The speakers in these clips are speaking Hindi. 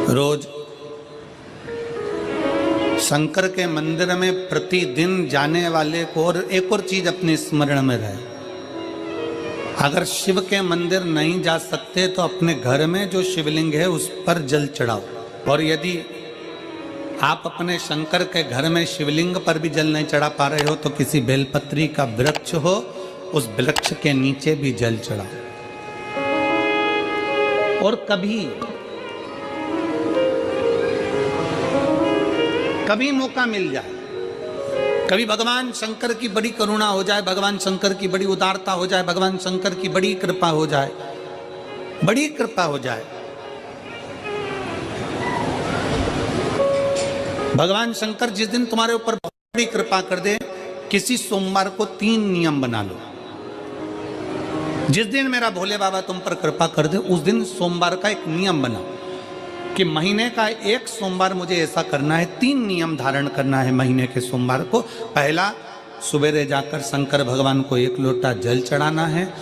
रोज शंकर के मंदिर में प्रतिदिन जाने वाले को और एक और चीज अपने स्मरण में रहे, अगर शिव के मंदिर नहीं जा सकते तो अपने घर में जो शिवलिंग है उस पर जल चढ़ाओ। और यदि आप अपने शंकर के घर में शिवलिंग पर भी जल नहीं चढ़ा पा रहे हो तो किसी बेलपत्री का वृक्ष हो, उस वृक्ष के नीचे भी जल चढ़ाओ। और कभी मौका मिल जाए, कभी भगवान शंकर की बड़ी करुणा हो जाए, भगवान शंकर की बड़ी उदारता हो जाए, भगवान शंकर की बड़ी कृपा हो जाए, बड़ी कृपा हो जाए, भगवान शंकर जिस दिन तुम्हारे ऊपर बड़ी कृपा कर दे, किसी सोमवार को 3 नियम बना लो। जिस दिन मेरा भोले बाबा तुम पर कृपा कर दे उस दिन सोमवार का एक नियम बनाओ कि महीने का एक सोमवार मुझे ऐसा करना है, 3 नियम धारण करना है महीने के सोमवार को। पहला, सुबेरे जाकर शंकर भगवान को 1 लोटा जल चढ़ाना है।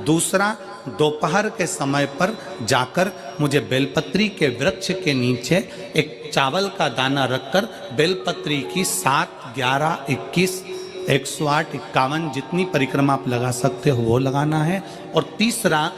दूसरा, दोपहर के समय पर जाकर मुझे बेलपत्री के वृक्ष के नीचे एक चावल का दाना रखकर बेलपत्री की 7, 11, 21, 108, 51 जितनी परिक्रमा आप लगा सकते हो वो लगाना है। और तीसरा,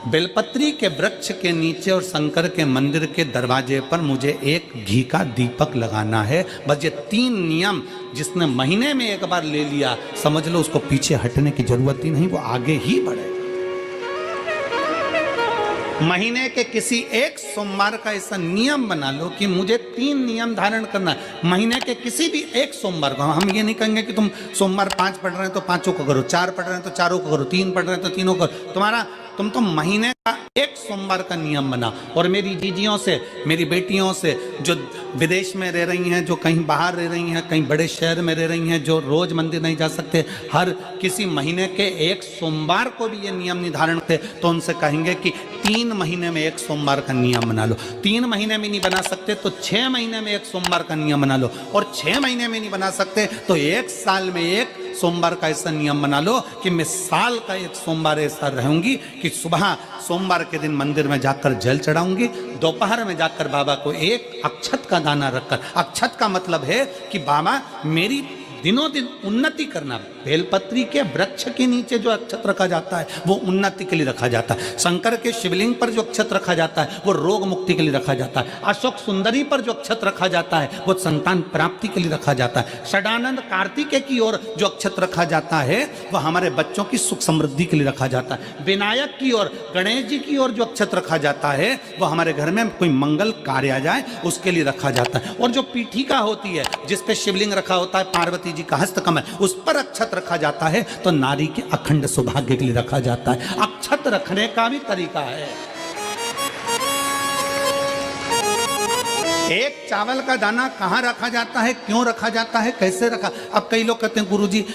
बेलपत्री के वृक्ष के नीचे और शंकर के मंदिर के दरवाजे पर मुझे एक घी का दीपक लगाना है। बस ये 3 नियम जिसने महीने में एक बार ले लिया, समझ लो उसको पीछे हटने की जरूरत ही नहीं, वो आगे ही बढ़े। महीने के किसी एक सोमवार का ऐसा नियम बना लो कि मुझे 3 नियम धारण करना है महीने के किसी भी एक सोमवार को। हम ये नहीं कहेंगे कि तुम सोमवार 5 पढ़ रहे हैं तो 5 को करो, 4 पढ़ रहे हैं तो 4 को करो, 3 पढ़ रहे हैं तो 3 को करो। तुम तो महीने का एक सोमवार का नियम बना। और मेरी जीजियों से, मेरी बेटियों से जो विदेश में रह रही हैं, जो कहीं बाहर रह रही हैं, कहीं बड़े शहर में रह रही हैं, जो रोज मंदिर नहीं जा सकते, हर किसी महीने के एक सोमवार को भी ये नियम निर्धारण थे, तो उनसे कहेंगे कि 3 महीने में एक सोमवार का नियम बना लो। 3 महीने में नहीं बना सकते तो 6 महीने में एक सोमवार का नियम बना लो। और 6 महीने में नहीं बना सकते तो 1 साल में एक सोमवार का ऐसा नियम बना लो कि मैं साल का एक सोमवार ऐसा रहूंगी कि सुबह सोमवार के दिन मंदिर में जाकर जल चढ़ाऊंगी, दोपहर में जाकर बाबा को एक अक्षत का दाना रखकर, अक्षत का मतलब है कि बाबा मेरी दिनों दिन उन्नति करना। बेलपत्री के वृक्ष के नीचे जो अक्षत रखा जाता है वो उन्नति के लिए रखा जाता है। शंकर के शिवलिंग पर जो अक्षत रखा जाता है वो रोग मुक्ति के लिए रखा जाता है। अशोक सुंदरी पर जो अक्षत रखा जाता है वो संतान प्राप्ति के लिए रखा जाता है। षडानंद कार्तिकेय की ओर जो अक्षत रखा जाता है वह हमारे बच्चों की सुख समृद्धि के लिए रखा जाता है। विनायक की ओर, गणेश जी की ओर जो अक्षत रखा जाता है वह हमारे घर में कोई मंगल कार्य आ जाए उसके लिए रखा जाता है। और जो पीठिका होती है जिसपे शिवलिंग रखा होता है, पार्वती जी का हस्तकमल, उस पर अक्षत रखा जाता है तो नारी के अखंड सौभाग्य के लिए रखा जाता है। अक्षत रखने का भी तरीका है। एक चावल का दाना कहाँ रखा जाता है, क्यों रखा जाता है, कैसे रखा। अब कई लोग कहते हैं गुरुजी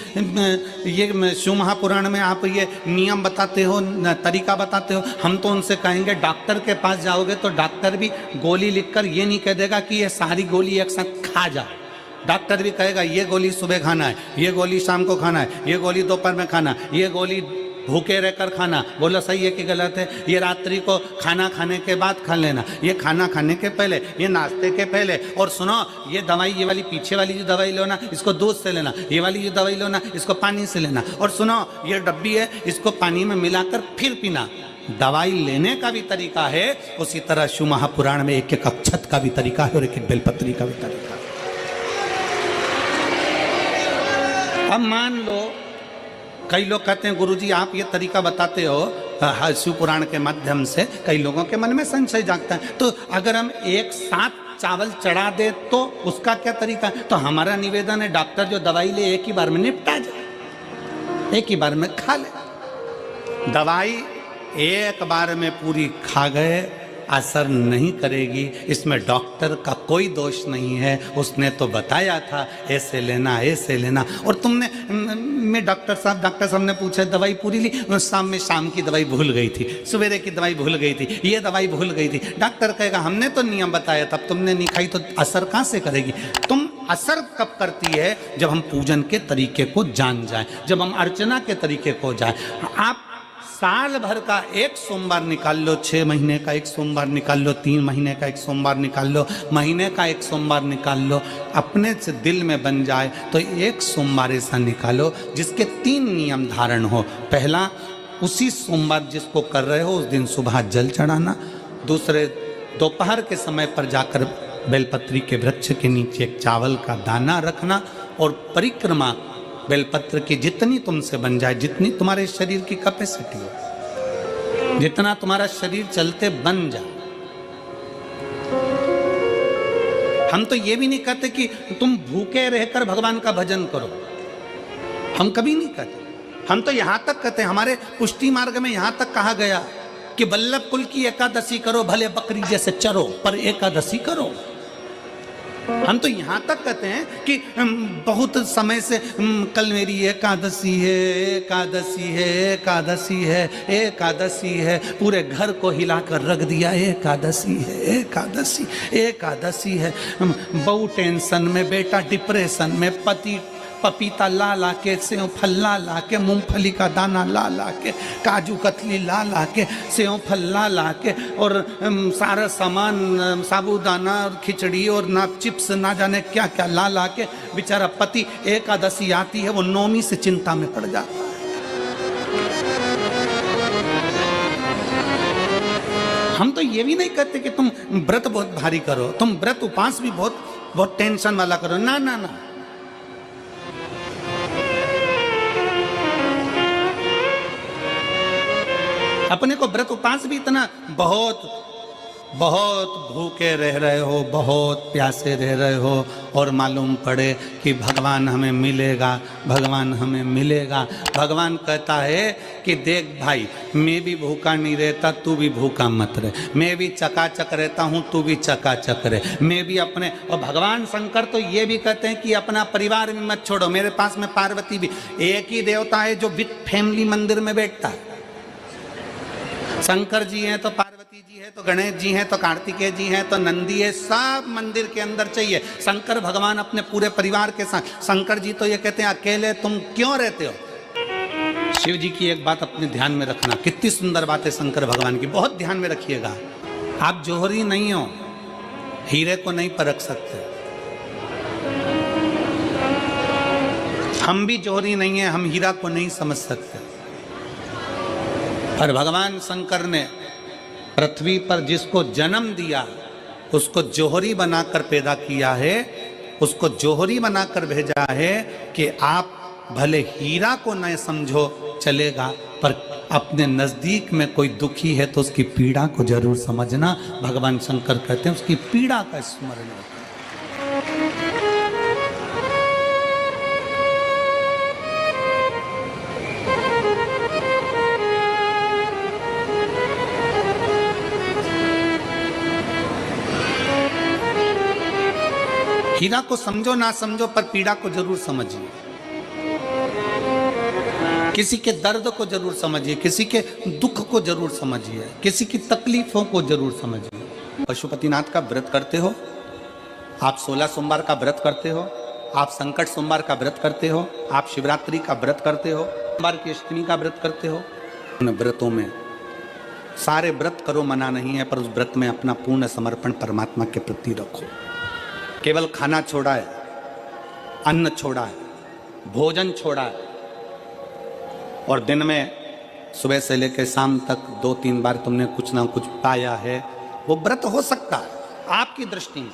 ये शिव महापुराण में आप ये नियम बताते हो, तरीका बताते हो। हम तो उनसे कहेंगे डॉक्टर के पास जाओगे तो डॉक्टर भी गोली लिखकर ये नहीं कह देगा कि ये सारी गोली एक साथ खा जा। डॉक्टर भी कहेगा ये गोली सुबह खाना है, ये गोली शाम को खाना है, ये गोली दोपहर में खाना, ये गोली भूखे रहकर खाना। बोलो सही है कि गलत है? ये रात्रि को खाना खाने के बाद खा लेना, ये खाना खाने के पहले, ये नाश्ते के पहले। और सुनो, ये दवाई, ये वाली पीछे वाली जो दवाई लो ना इसको दूध से लेना, ये वाली जो दवाई लो ना इसको पानी से लेना। और सुनो, ये डब्बी है इसको पानी में मिलाकर फिर पीना। दवाई लेने का भी तरीका है, उसी तरह शिव महापुराण में एक एक अक्षत का भी तरीका है और एक एक बेलपत्री का भी तरीका है। अब मान लो कई लोग कहते हैं गुरुजी आप ये तरीका बताते हो शिव पुराण के माध्यम से, कई लोगों के मन में संशय जागता है, तो अगर हम एक साथ चावल चढ़ा दे तो उसका क्या तरीका है? तो हमारा निवेदन है डॉक्टर जो दवाई ले एक ही बार में निपटा जाए, एक ही बार में खा ले। दवाई एक बार में पूरी खा गए असर नहीं करेगी, इसमें डॉक्टर का कोई दोष नहीं है। उसने तो बताया था ऐसे लेना, ऐसे लेना। और तुमने मैं डॉक्टर साहब ने पूछा दवाई पूरी ली, शाम की दवाई भूल गई थी, सवेरे की दवाई भूल गई थी, ये दवाई भूल गई थी। डॉक्टर कहेगा हमने तो नियम बताया तब तुमने नहीं खाई, तो असर कहाँ से करेगी? तुम असर कब करती है? जब हम पूजन के तरीके को जान जाएं, जब हम अर्चना के तरीके को जाएं। आप साल भर का एक सोमवार निकाल लो, 6 महीने का एक सोमवार निकाल लो, 3 महीने का एक सोमवार निकाल लो, महीने का एक सोमवार निकाल लो, अपने से दिल में बन जाए तो एक सोमवार ऐसा निकालो जिसके 3 नियम धारण हो। पहला, उसी सोमवार जिसको कर रहे हो उस दिन सुबह जल चढ़ाना। दूसरे, दोपहर के समय पर जाकर बेलपत्री के वृक्ष के नीचे एक चावल का दाना रखना और परिक्रमा बेलपत्र की जितनी तुमसे बन जाए, जितनी तुम्हारे शरीर की कैपेसिटी हो, जितना तुम्हारा शरीर चलते बन जाए। हम तो ये भी नहीं कहते कि तुम भूखे रहकर भगवान का भजन करो, हम कभी नहीं कहते। हम तो यहां तक कहते हैं, हमारे पुष्टि मार्ग में यहां तक कहा गया कि वल्लभ कुल की एकादशी करो, भले बकरी जैसे चरो पर एकादशी करो। हम तो यहां तक कहते हैं कि बहुत समय से कल मेरी एकादशी है, एकादशी है, एकादशी है, एकादशी है, पूरे घर को हिलाकर रख दिया, एकादशी है, एकादशी, एकादशी है। बहू टेंशन में, बेटा डिप्रेशन में, पति पपीता ला ला के, सेव फल ला ला के, मूंगफली का दाना ला ला के, काजू कतली ला ला के, सेव फल ला ला के, और सारा सामान, साबूदाना और खिचड़ी और ना चिप्स ना जाने क्या क्या ला ला के, बेचारा पति एकादशी आती है वो नौमी से चिंता में पड़ जाता है। हम तो ये भी नहीं कहते कि तुम व्रत बहुत भारी करो, तुम व्रत उपास भी बहुत बहुत टेंशन वाला करो, ना ना ना। अपने को व्रत उपास भी इतना बहुत बहुत भूखे रह रहे हो, बहुत प्यासे रह रहे हो, और मालूम पड़े कि भगवान हमें मिलेगा, भगवान हमें मिलेगा। भगवान कहता है कि देख भाई, मैं भी भूखा नहीं रहता, तू भी भूखा मत रहे, मैं भी चकाचक रहता हूँ, तू भी चकाचक रहे, मैं भी अपने। और भगवान शंकर तो ये भी कहते हैं कि अपना परिवार भी मत छोड़ो। मेरे पास में पार्वती भी, एक ही देवता है जो विद फैमिली मंदिर में बैठता है। शंकर जी हैं तो पार्वती जी है, तो गणेश जी हैं, तो कार्तिकेय जी हैं, तो नंदी है, सब मंदिर के अंदर चाहिए। शंकर भगवान अपने पूरे परिवार के साथ। शंकर जी तो ये कहते हैं अकेले तुम क्यों रहते हो। शिव जी की एक बात अपने ध्यान में रखना, कितनी सुंदर बात है शंकर भगवान की, बहुत ध्यान में रखिएगा। आप जौहरी नहीं हो, हीरे को नहीं परख सकते। हम भी जौहरी नहीं है, हम हीरा को नहीं समझ सकते। और भगवान शंकर ने पृथ्वी पर जिसको जन्म दिया उसको जौहरी बनाकर पैदा किया है, उसको जौहरी बनाकर भेजा है कि आप भले हीरा को न समझो चलेगा, पर अपने नजदीक में कोई दुखी है तो उसकी पीड़ा को जरूर समझना। भगवान शंकर कहते हैं उसकी पीड़ा का स्मरण रखना। हीरा को समझो ना समझो, पर पीड़ा को जरूर समझिए। किसी के दर्द को जरूर समझिए, किसी के दुख को जरूर समझिए, किसी की तकलीफों को जरूर समझिए। पशुपतिनाथ का व्रत करते हो आप, 16 सोमवार का व्रत करते हो आप, संकट सोमवार का व्रत करते हो आप, शिवरात्रि का व्रत करते हो, सोमवार की अष्टमी का व्रत करते हो। उन व्रतों में सारे व्रत करो, मना नहीं है, पर उस व्रत में अपना पूर्ण समर्पण परमात्मा के प्रति रखो। केवल खाना छोड़ा है, अन्न छोड़ा है, भोजन छोड़ा है, और दिन में सुबह से लेकर शाम तक 2-3 बार तुमने कुछ ना कुछ पाया है, वो व्रत हो सकता है आपकी दृष्टि में,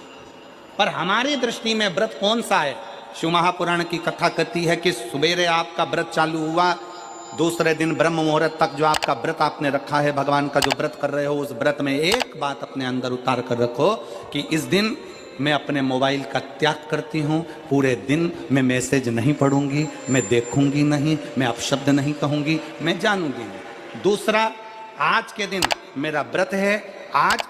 पर हमारी दृष्टि में व्रत कौन सा है। शिव महापुराण की कथा कहती है कि सुबेरे आपका व्रत चालू हुआ, दूसरे दिन ब्रह्म मुहूर्त तक जो आपका व्रत आपने रखा है, भगवान का जो व्रत कर रहे हो, उस व्रत में एक बात अपने अंदर उतार कर रखो कि इस दिन मैं अपने मोबाइल का त्याग करती हूँ, पूरे दिन मैं मैसेज नहीं पढ़ूंगी, मैं देखूंगी नहीं, मैं अपशब्द नहीं कहूंगी, मैं जानूंगी नहीं। दूसरा, आज के दिन मेरा व्रत है, आज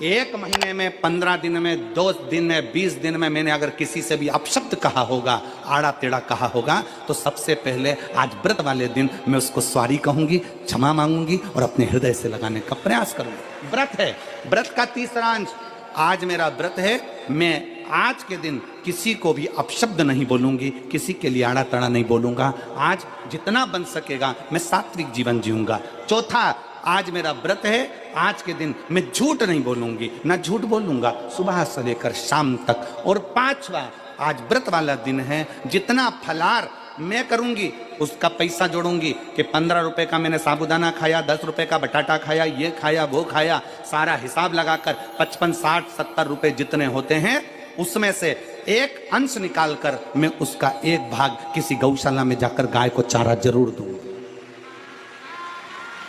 1 महीने में, 15 दिन में, 2 दिन में, 20 दिन में मैंने अगर किसी से भी अपशब्द कहा होगा, आड़ा टेढ़ा कहा होगा, तो सबसे पहले आज व्रत वाले दिन मैं उसको सॉरी कहूंगी, क्षमा मांगूंगी और अपने हृदय से लगाने का प्रयास करूंगी। व्रत है। व्रत का तीसरा अंश, आज मेरा व्रत है, मैं आज के दिन किसी को भी अपशब्द नहीं बोलूंगी, किसी के लिए आड़ा तड़ा नहीं बोलूंगा। आज जितना बन सकेगा मैं सात्विक जीवन जीऊंगा। चौथा, आज मेरा व्रत है, आज के दिन मैं झूठ नहीं बोलूंगी, ना झूठ बोलूंगा सुबह से लेकर शाम तक। और पांचवा, आज व्रत वाला दिन है, जितना फलार मैं करूंगी उसका पैसा जोड़ूंगी कि 15 रुपए का मैंने साबुदाना खाया, 10 रुपए का बटाटा खाया, ये खाया वो खाया, सारा हिसाब लगाकर 55, 60, 70 रुपए जितने होते हैं उसमें से एक अंश निकालकर मैं उसका एक भाग किसी गौशाला में जाकर गाय को चारा जरूर दूंगी।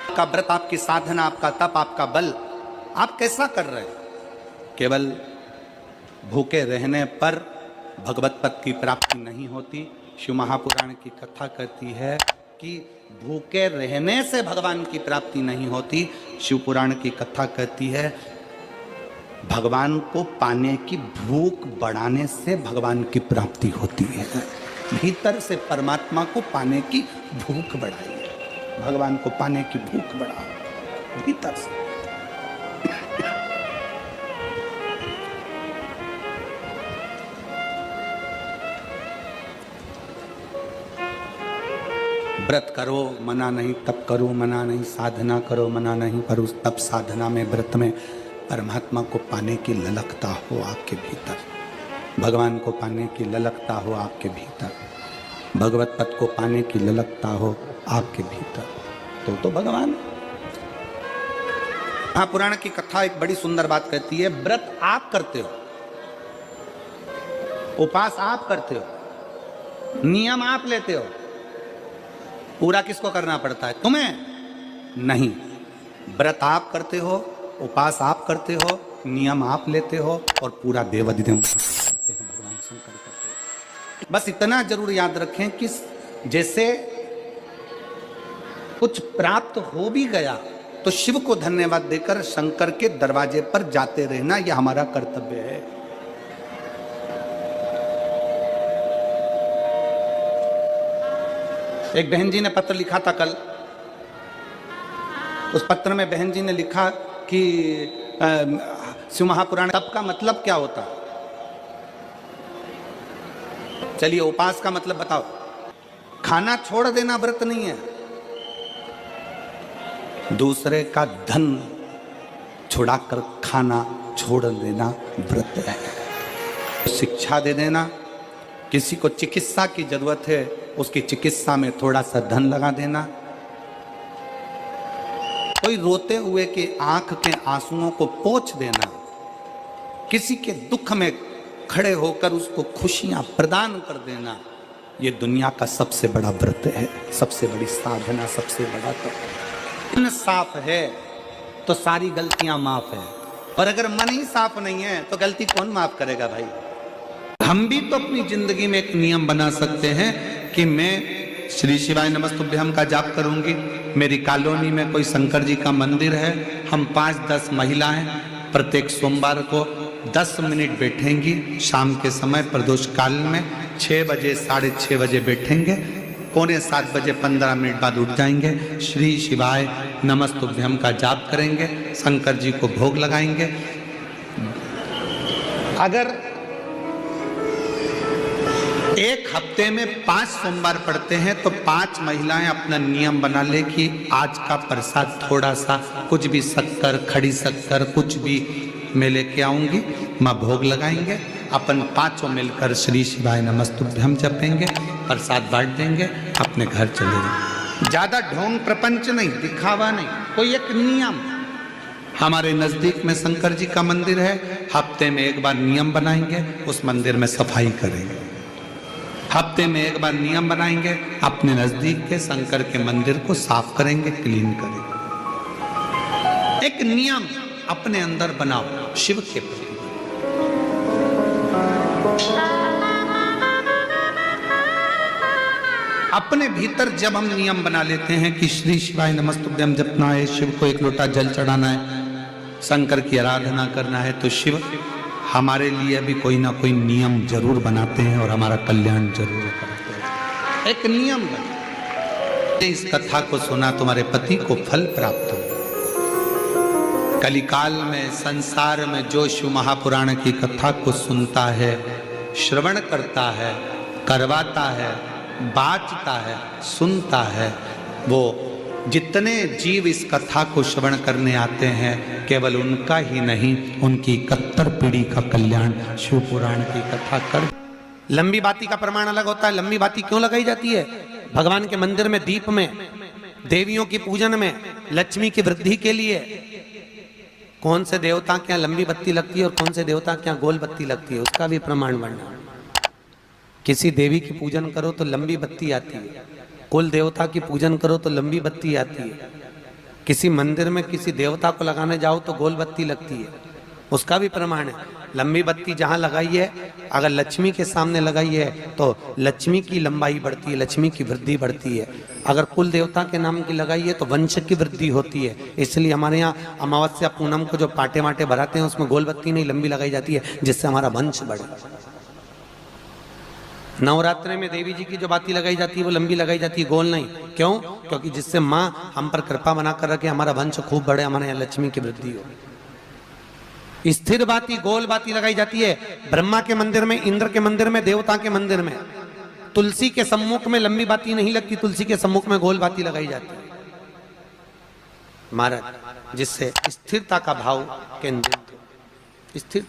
आपका व्रत, आपकी साधना, आपका तप, आपका बल, आप कैसा कर रहे हैं? केवल भूखे रहने पर भगवत पद की प्राप्ति नहीं होती। शिव महापुराण की कथा कहती है कि भूखे रहने से भगवान की प्राप्ति नहीं होती। शिव पुराण की कथा कहती है भगवान को पाने की भूख बढ़ाने से भगवान की प्राप्ति होती है। भीतर से परमात्मा को पाने की भूख बढ़ाइए, भगवान को पाने की भूख बढ़ाओ भीतर से। व्रत करो मना नहीं, तप करो मना नहीं, साधना करो मना नहीं, पर उस तप साधना में व्रत में परमात्मा को पाने की ललकता हो आपके भीतर, भगवान को पाने की ललकता हो आपके भीतर, भगवत पद को पाने की ललकता हो आपके भीतर, तो भगवान। हाँ, पुराण की कथा एक बड़ी सुंदर बात कहती है, व्रत आप करते हो, उपास आप करते हो, नियम आप लेते हो, पूरा किसको करना पड़ता है? तुम्हें नहीं। व्रत आप करते हो, उपास आप करते हो, नियम आप लेते हो और पूरा देवाधिदेव करते हैं, भगवान शंकर करते हैं। बस इतना जरूर याद रखें कि जैसे कुछ प्राप्त हो भी गया तो शिव को धन्यवाद देकर शंकर के दरवाजे पर जाते रहना, यह हमारा कर्तव्य है। एक बहन जी ने पत्र लिखा था कल। उस पत्र में बहन जी ने लिखा कि शिव महापुराण तप का मतलब क्या होता? चलिए, उपास का मतलब बताओ। खाना छोड़ देना व्रत नहीं है, दूसरे का धन छुड़ाकर खाना छोड़ देना व्रत है। शिक्षा दे देना, किसी को चिकित्सा की जरूरत है उसकी चिकित्सा में थोड़ा सा धन लगा देना, कोई रोते हुए के आंख के आंसुओं को पोंछ देना, किसी के दुख में खड़े होकर उसको खुशियां प्रदान कर देना, ये दुनिया का सबसे बड़ा व्रत है, सबसे बड़ी साधना, सबसे बड़ा तप। मन साफ है तो सारी गलतियां माफ है, और अगर मन ही साफ नहीं है तो गलती कौन माफ करेगा भाई? हम भी तो अपनी जिंदगी में एक नियम बना सकते हैं कि मैं श्री शिवाय नमस्तुभ्यम का जाप करूंगी। मेरी कॉलोनी में कोई शंकर जी का मंदिर है, हम 5-10 महिलाएं प्रत्येक सोमवार को 10 मिनट बैठेंगी, शाम के समय प्रदोष काल में 6 बजे 6:30 बजे बैठेंगे, 6:45 बजे 15 मिनट बाद उठ जाएंगे, श्री शिवाय नमस्तुभ्यम का जाप करेंगे, शंकर जी को भोग लगाएंगे। अगर एक हफ्ते में 5 सोमवार पड़ते हैं तो 5 महिलाएं अपना नियम बना ले कि आज का प्रसाद थोड़ा सा, कुछ भी शक्कर, खड़ी शक्कर, कुछ भी मैं लेके आऊंगी, माँ भोग लगाएंगे, अपन 5 मिलकर श्री शिवाय नमस्तुभ्यम जपेंगे, प्रसाद बांट देंगे, अपने घर चले जाएंगे। ज्यादा ढोंग प्रपंच नहीं, दिखावा नहीं, कोई एक नियम। हमारे नजदीक में शंकर जी का मंदिर है, हफ्ते में एक बार नियम बनाएंगे, उस मंदिर में सफाई करेंगे। हफ्ते में एक बार नियम बनाएंगे, अपने नजदीक के शंकर के मंदिर को साफ करेंगे, क्लीन करेंगे। एक नियम अपने अंदर बनाओ शिव के प्रति। अपने भीतर जब हम नियम बना लेते हैं कि श्री शिवाय नमस्तुभ्यम जपना है, शिव को एक लोटा जल चढ़ाना है, शंकर की आराधना करना है, तो शिव हमारे लिए भी कोई ना कोई नियम जरूर बनाते हैं और हमारा कल्याण जरूर करते हैं। एक नियम बना, इस कथा को सुना, तुम्हारे पति को फल प्राप्त हो। कलिकाल में संसार में जो शिव महापुराण की कथा को सुनता है, श्रवण करता है, करवाता है, बाँचता है, सुनता है, वो जितने जीव इस कथा को श्रवण करने आते हैं, केवल उनका ही नहीं, उनकी 71 पीढ़ी का कल्याण शिव पुराण की कथा कर। लंबी बाती का प्रमाण अलग होता है। लंबी बाती क्यों लगाई जाती है? भगवान के मंदिर में दीप में, देवियों की पूजन में, लक्ष्मी की वृद्धि के लिए। कौन से देवता के यहाँ लंबी बत्ती लगती है और कौन से देवता के यहाँ गोल बत्ती लगती है, उसका भी प्रमाण वर्णन। किसी देवी की पूजन करो तो लंबी बत्ती आती है, कुल देवता की पूजन करो तो लंबी बत्ती आती है। किसी मंदिर में किसी देवता को लगाने जाओ तो गोल बत्ती लगती है, उसका भी प्रमाण है। लंबी बत्ती जहाँ लगाई है, अगर लक्ष्मी के सामने लगाई है तो लक्ष्मी की लंबाई बढ़ती है, लक्ष्मी की वृद्धि बढ़ती है। अगर कुल देवता के नाम की लगाई है तो वंश की वृद्धि होती है। इसलिए हमारे यहाँ अमावस्या पूनम को जो पाटे वाटे भराते हैं उसमें गोल बत्ती नहीं लंबी लगाई जाती है, जिससे हमारा वंश बढ़े। नवरात्रि में देवी जी की जो बाती लगाई जाती है वो लंबी लगाई जाती है, गोल नहीं। क्यों? क्योंकि जिससे माँ हम पर कृपा बना कर रखे, हमारा वंश खूब बढ़े, हमारे यहाँ लक्ष्मी की वृद्धि हो। स्थिर बाती, गोल बाती लगाई जाती है ब्रह्मा के मंदिर में, इंद्र के मंदिर में, देवता के मंदिर में। तुलसी के सम्मुख में लंबी बाती नहीं लगती, तुलसी के सम्मुख में गोल बाती लगाई जाती है महाराज, जिससे स्थिरता का भाव केंद्रित हो। स्थिर